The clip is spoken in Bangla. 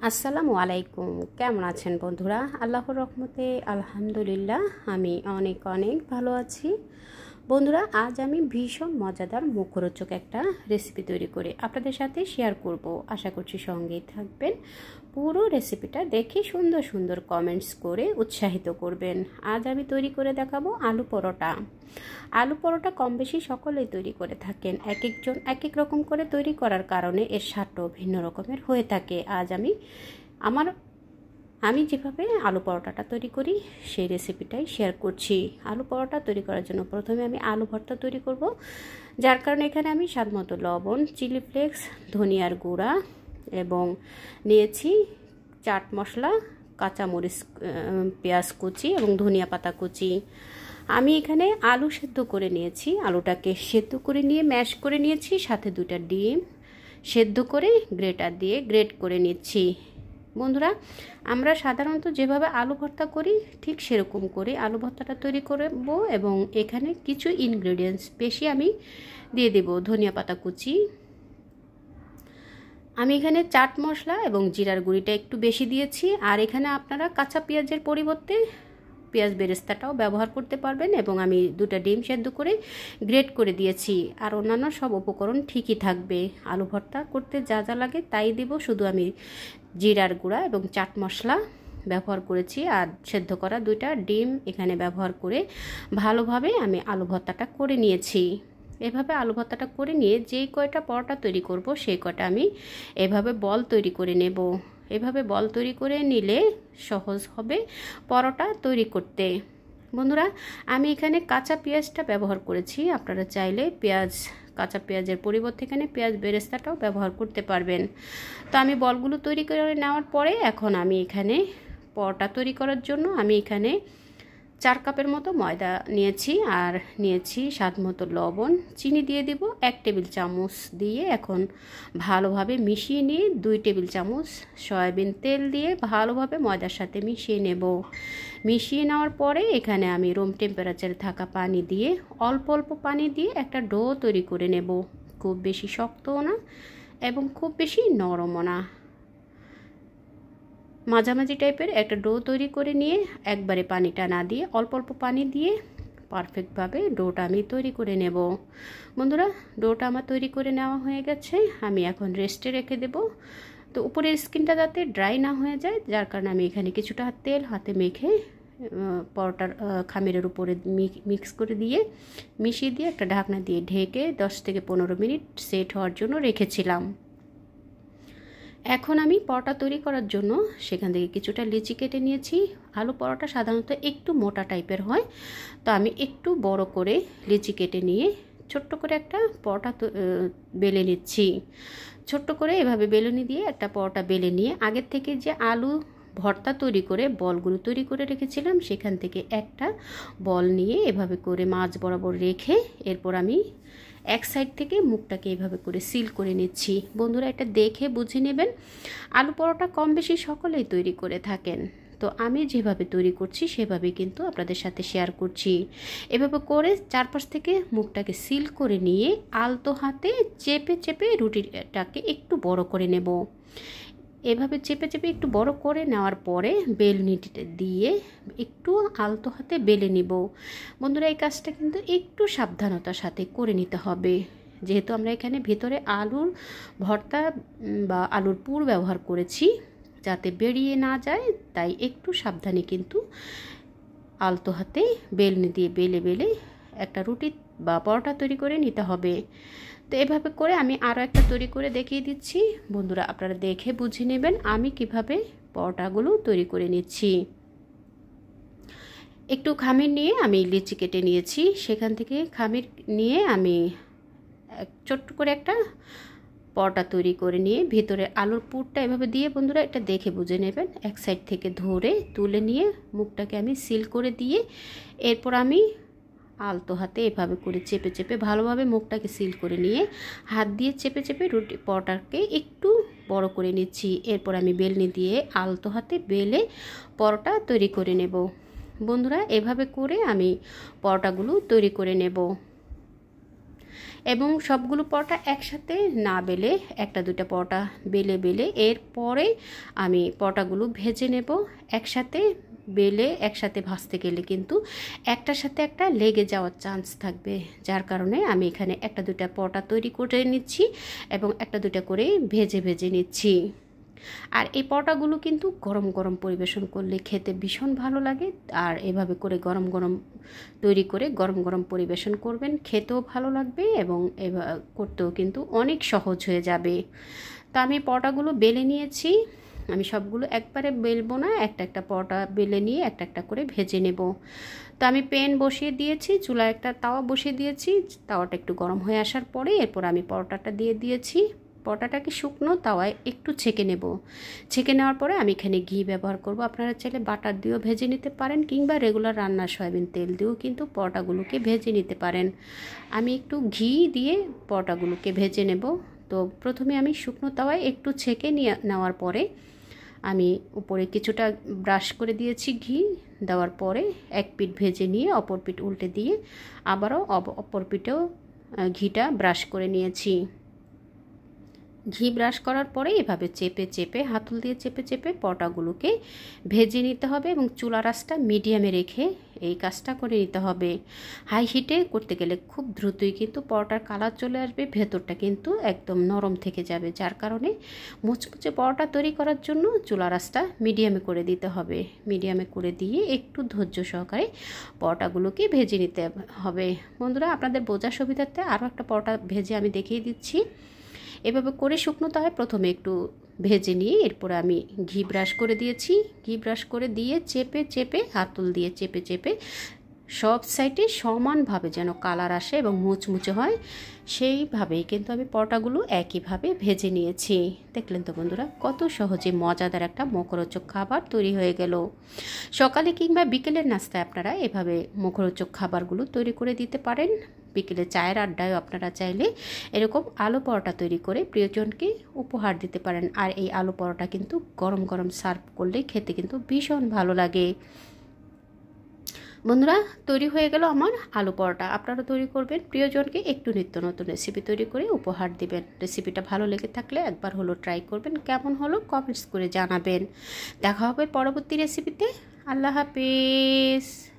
আসসালামু আলাইকুম। কেমন আছেন বন্ধুরা? আল্লাহর রহমতে আলহামদুলিল্লাহ আমি অনেক অনেক ভালো আছি। বন্ধুরা, আজ আমি ভীষণ মজাদার মুখরোচক একটা রেসিপি তৈরি করে আপনাদের সাথে শেয়ার করব। আশা করছি সঙ্গেই থাকবেন। পুরো রেসিপিটা দেখে সুন্দর সুন্দর কমেন্টস করে উৎসাহিত করবেন। আজ আমি তৈরি করে দেখাবো আলু পরোটা। আলু পরোটা কম বেশি সকলেই তৈরি করে থাকেন। এক একজন এক এক রকম করে তৈরি করার কারণে এর স্বাদও ভিন্ন রকমের হয়ে থাকে। আজ আমি যেভাবে আলু পরোটাটা তৈরি করি সেই রেসিপিটাই শেয়ার করছি। আলু পরোটা তৈরি করার জন্য প্রথমে আমি আলু ভর্তা তৈরি করব, যার কারণে এখানে আমি স্বাদমতো লবণ, চিলি ফ্লেক্স, ধনিয়ার গুঁড়া এবং নিয়েছি চাট মশলা, কাঁচামরিচ, পেঁয়াজ কুচি এবং ধনিয়া পাতা কুচি। আমি এখানে আলু সেদ্ধ করে নিয়েছি। আলুটাকে সেদ্ধ করে নিয়ে ম্যাশ করে নিয়েছি, সাথে 2টা ডিম সেদ্ধ করে গ্রেটার দিয়ে গ্রেট করে নিচ্ছি। বন্ধুরা, আমরা সাধারণত যেভাবে আলু ভর্তা করি ঠিক সেরকম করে আলু ভর্তাটা তৈরি করব এবং এখানে কিছু ইনগ্রেডিয়েন্টস বেশি আমি দিয়ে দেব। ধনিয়া পাতা কুচি, আমি এখানে চাট মশলা এবং জিরার গুঁড়িটা একটু বেশি দিয়েছি। আর এখানে আপনারা কাঁচা পেঁয়াজের পরিবর্তে পেঁয়াজ বেরেস্তাটাও ব্যবহার করতে পারবেন এবং আমি 2টা ডিম সেদ্ধ করে গ্রেট করে দিয়েছি। আর অন্যান্য সব উপকরণ ঠিকই থাকবে। আলু ভর্তা করতে যা যা লাগে তাই দেব, শুধু আমি জিরার গুঁড়া এবং চাট মশলা ব্যবহার করেছি আর সেদ্ধ করা 2টা ডিম এখানে ব্যবহার করে ভালোভাবে আমি আলু ভর্তাটা করে নিয়েছি। এভাবে আলু ভর্তাটা করে নিয়ে যেই কয়টা পরোটা তৈরি করব সেই কয়টা আমি এভাবে বল তৈরি করে নেব। এভাবে বল তৈরি করে নিলে সহজ হবে পরোটা তৈরি করতে। বন্ধুরা, আমি এখানে কাঁচা পেঁয়াজটা ব্যবহার করেছি। আপনারা চাইলে কাঁচা পেঁয়াজের পরিবর্তে এখানে পেঁয়াজ বেরেস্তাটাও ব্যবহার করতে পারবেন। তো আমি বলগুলো তৈরি করে নেওয়ার পরে এখন আমি এখানে পরোটা তৈরি করার জন্য আমি এখানে 4 কাপের মতো ময়দা নিয়েছি আর নিয়েছি স্বাদ মতো লবণ। চিনি দিয়ে দিব 1 টেবিল চামচ দিয়ে এখন ভালোভাবে মিশিয়ে নিয়ে 2 টেবিল চামচ সয়াবিন তেল দিয়ে ভালোভাবে ময়দার সাথে মিশিয়ে নেব। মিশিয়ে নেওয়ার পরে এখানে আমি রুম টেম্পারেচারে থাকা পানি দিয়ে অল্প অল্প পানি দিয়ে একটা ডো তৈরি করে নেব। খুব বেশি শক্তও না এবং খুব বেশি নরমও না, মাঝামাঝি টাইপের একটা ডো তৈরি করে নিয়ে একবারে পানিটা না দিয়ে অল্প অল্প পানি দিয়ে পারফেক্টভাবে ডোটা আমি তৈরি করে নেব। বন্ধুরা, ডোটা আমার তৈরি করে নেওয়া হয়ে গেছে। আমি এখন রেস্টে রেখে দেব। তো উপরের স্কিনটা যাতে ড্রাই না হয়ে যায়, যার কারণে আমি এখানে কিছুটা তেল হাতে মেখে পরোটার খামিরের উপরে মিক্স করে দিয়ে মিশিয়ে দিয়ে একটা ঢাকনা দিয়ে ঢেকে 10 থেকে 15 মিনিট সেট হওয়ার জন্য রেখেছিলাম। এখন আমি পরোটা তৈরি করার জন্য সেখান থেকে কিছুটা লিচি কেটে নিয়েছি। আলু পরোটা সাধারণত একটু মোটা টাইপের হয়, তো আমি একটু বড় করে লিচি কেটে নিয়ে ছোট্ট করে একটা পরোটা বেলে নিচ্ছি। ছোট্ট করে এভাবে বেলুনি দিয়ে একটা পরোটা বেলে নিয়ে আগের থেকে যে আলু ভর্তা তৈরি করে বলগুলো তৈরি করে রেখেছিলাম সেখান থেকে একটা বল নিয়ে এভাবে করে মাঝ বরাবর রেখে এরপর আমি এক সাইড থেকে মুখটাকে এভাবে করে সিল করে নিচ্ছি। বন্ধুরা, এটা দেখে বুঝে নেবেন। আলু পরোটা কম বেশি সকলেই তৈরি করে থাকেন, তো আমি যেভাবে তৈরি করছি সেভাবে কিন্তু আপনাদের সাথে শেয়ার করছি। এভাবে করে চারপাশ থেকে মুখটাকে সিল করে নিয়ে আলতো হাতে চেপে চেপে রুটিটাকে একটু বড় করে নেব। এভাবে চেপে চেপে একটু বড় করে নেওয়ার পরে বেলনিটা দিয়ে একটু আলতো হাতে বেলে নিব। বন্ধুরা, এই কাজটা কিন্তু একটু সাবধানতার সাথে করে নিতে হবে, যেহেতু আমরা এখানে ভেতরে আলুর ভর্তা বা আলুর পুর ব্যবহার করেছি, যাতে বেরিয়ে না যায়, তাই একটু সাবধানে কিন্তু আলতো হাতে বেলনি দিয়ে বেলে বেলে একটা রুটি বা পরোটা তৈরি করে নিতে হবে। তো এভাবে করে আমি আরও একটা তৈরি করে দেখিয়ে দিচ্ছি। বন্ধুরা, আপনারা দেখে বুঝে নেবেন আমি কিভাবে পরোটাগুলো তৈরি করে নিচ্ছি। একটু খামির নিয়ে আমি লিচি কেটে নিয়েছি, সেখান থেকে খামির নিয়ে আমি ছোট্ট করে একটা পরোটা তৈরি করে নিয়ে ভিতরে আলুর পুরটা এভাবে দিয়ে, বন্ধুরা এটা দেখে বুঝে নেবেন, এক সাইড থেকে ধরে তুলে নিয়ে মুখটাকে আমি সিল করে দিয়ে এরপর আমি আলতো হাতে এভাবে করে চেপে চেপে ভালোভাবে মুখটাকে সিল করে নিয়ে হাত দিয়ে চেপে চেপে পরোটাকে একটু বড় করে নিচ্ছি। এরপর আমি বেলনি দিয়ে আলতো হাতে বেলে পরোটা তৈরি করে নেব। বন্ধুরা, এভাবে করে আমি পরোটাগুলো তৈরি করে নেব। এবং সবগুলো পরোটা একসাথে না বেলে একটা দুটা পরোটা বেলে এরপরে আমি পরোটাগুলো ভেজে নেব। একসাথে বেলে একসাথে ভাজতে গেলে কিন্তু একটার সাথে একটা লেগে যাওয়ার চান্স থাকবে, যার কারণে আমি এখানে একটা দুটা পরোটা তৈরি করে নিচ্ছি এবং একটা দুটা করে ভেজে নিচ্ছি। আর এই পরোটাগুলো কিন্তু গরম গরম পরিবেশন করলে খেতে ভীষণ ভালো লাগে। আর এভাবে করে গরম গরম তৈরি করে গরম গরম পরিবেশন করবেন, খেতেও ভালো লাগবে এবং করতেও কিন্তু অনেক সহজ হয়ে যাবে। তো আমি পরোটাগুলো বেলে নিয়েছি। আমি সবগুলো একবারে বেলবো না, একটা একটা পরোটা বেলে নিয়ে একটা একটা করে ভেজে নেব। তো আমি প্যান বসিয়ে দিয়েছি, চুলায় একটা তাওয়া বসিয়ে দিয়েছি। তাওয়াটা একটু গরম হয়ে আসার পরে এরপর আমি পরোটাটা দিয়ে দিয়েছি। পরোটাটাকে শুকনো তাওয়ায় একটু ছেঁকে নেব। ছেঁকে নেওয়ার পরে আমি এখানে ঘি ব্যবহার করব। আপনারা চাইলে বাটার দিয়েও ভেজে নিতে পারেন কিংবা রেগুলার রান্নার সয়াবিন তেল দিয়েও কিন্তু পরোটাগুলোকে ভেজে নিতে পারেন। আমি একটু ঘি দিয়ে পরোটাগুলোকে ভেজে নেব। তো প্রথমে আমি শুকনো তাওয়ায় একটু ছেঁকে নেওয়ার পরে আমি উপরে কিছুটা ব্রাশ করে দিয়েছি ঘি। দেওয়ার পরে এক পিঠ ভেজে নিয়ে অপর পিঠ উল্টে দিয়ে আবারও অপর পিঠেও ঘিটা ব্রাশ করে নিয়েছি। ঘি ব্রাশ করার পরে এভাবে চেপে হাতল দিয়ে চেপে পরোটাগুলোকে ভেজে নিতে হবে এবং চুলার আঁচটা মিডিয়ামে রেখে এই কাজটা করে নিতে হবে। হাই হিটে করতে গেলে খুব দ্রুতই কিন্তু পরোটার কালার চলে আসবে, ভেতরটা কিন্তু একদম নরম থেকে যাবে, যার কারণে মুচমুচে পরোটা তৈরি করার জন্য চুলার আঁচটা মিডিয়ামে করে দিতে হবে। মিডিয়ামে করে দিয়ে একটু ধৈর্য সহকারে পরোটাগুলোকে ভেজে নিতে হবে। বন্ধুরা, আপনাদের বোঝার সুবিধার্থে আরও একটা পরোটা ভেজে আমি দেখিয়ে দিচ্ছি। এভাবে করে শুকনো তাওয়ায় প্রথমে একটু ভেজে নিয়ে এরপরে আমি ঘি ব্রাশ করে দিয়েছি। ঘি ব্রাশ করে দিয়ে চেপে হাতল দিয়ে চেপে সব সাইডে সমানভাবে যেন কালার আসে এবং মুচমুচে হয়, সেইভাবেই কিন্তু আমি পরোটাগুলো একইভাবে ভেজে নিয়েছি। দেখলেন তো বন্ধুরা, কত সহজে মজাদার একটা মুখরোচক খাবার তৈরি হয়ে গেল। সকালে কিংবা বিকেলের নাস্তায় আপনারা এভাবে মুখরোচক খাবারগুলো তৈরি করে দিতে পারেন। বিকেলে চায়ের আড্ডায় আপনারা চাইলে এরকম আলু পরোটা তৈরি করে প্রিয়জনকে উপহার দিতে পারেন। আর এই আলু পরোটা কিন্তু গরম গরম সার্ভ করলে খেতে কিন্তু ভীষণ ভালো লাগে। বন্ধুরা, তৈরি হয়ে গেল আমার আলু পরোটা। আপনারা তৈরি করবেন, প্রিয়জনকে একটু নিত্য নতুন রেসিপি তৈরি করে উপহার দিবেন। রেসিপিটা ভালো লেগে থাকলে একবার হলো ট্রাই করবেন, কেমন হলো কমেন্টস করে জানাবেন। দেখা হবে পরবর্তী রেসিপিতে। আল্লাহ হাফেজ।